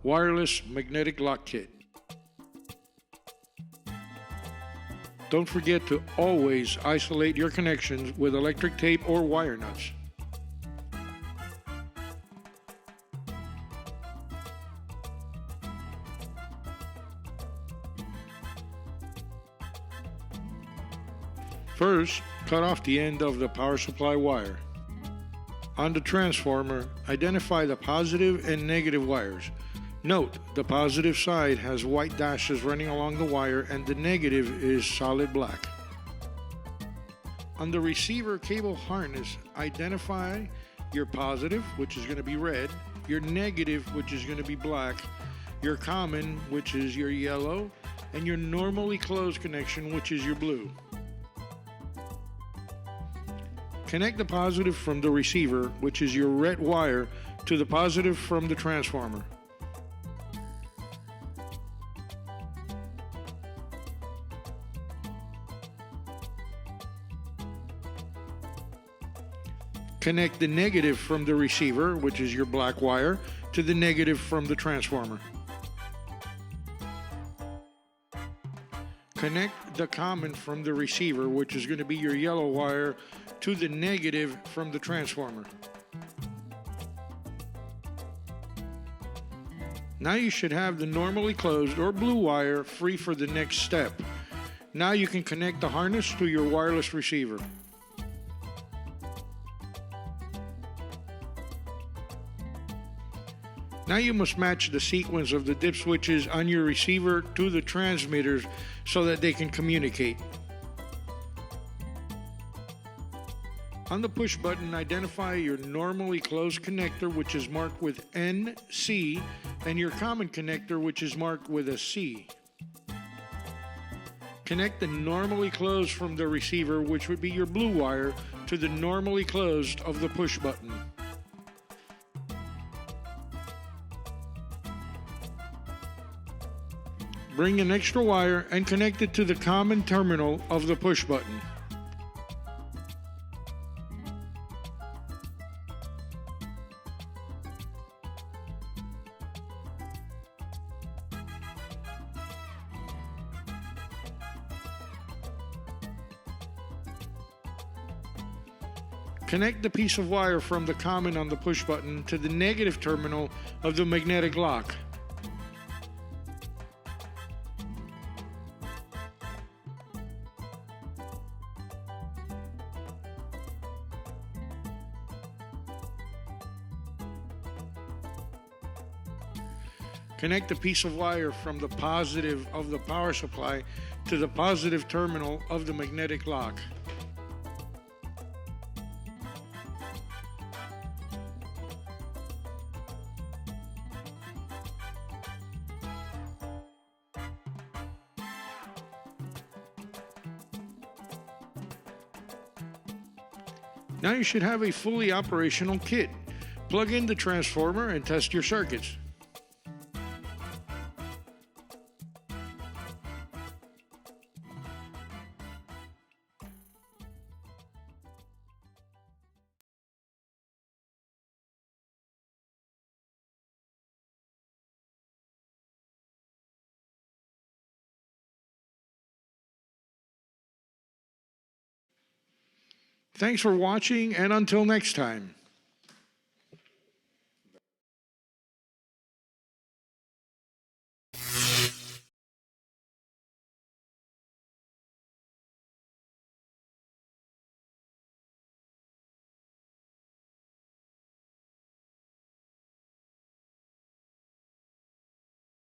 wireless magnetic lock kit. Don't forget to always isolate your connections with electric tape or wire nuts. First, cut off the end of the power supply wire. On the transformer, identify the positive and negative wires. Note, the positive side has white dashes running along the wire and the negative is solid black. On the receiver cable harness, identify your positive, which is going to be red, your negative, which is going to be black, your common, which is your yellow, and your normally closed connection, which is your blue. Connect the positive from the receiver, which is your red wire, to the positive from the transformer. Connect the negative from the receiver, which is your black wire, to the negative from the transformer. Connect the common from the receiver, which is going to be your yellow wire, to the negative from the transformer. Now you should have the normally closed or blue wire free for the next step. Now you can connect the harness to your wireless receiver. Now you must match the sequence of the dip switches on your receiver to the transmitters so that they can communicate. On the push button, identify your normally closed connector, which is marked with NC, and your common connector, which is marked with a C. Connect the normally closed from the receiver, which would be your blue wire, to the normally closed of the push button. Bring an extra wire and connect it to the common terminal of the push button. Connect the piece of wire from the common on the push button to the negative terminal of the magnetic lock. Connect the piece of wire from the positive of the power supply to the positive terminal of the magnetic lock. Now you should have a fully operational kit. Plug in the transformer and test your circuits. Thanks for watching, and until next time.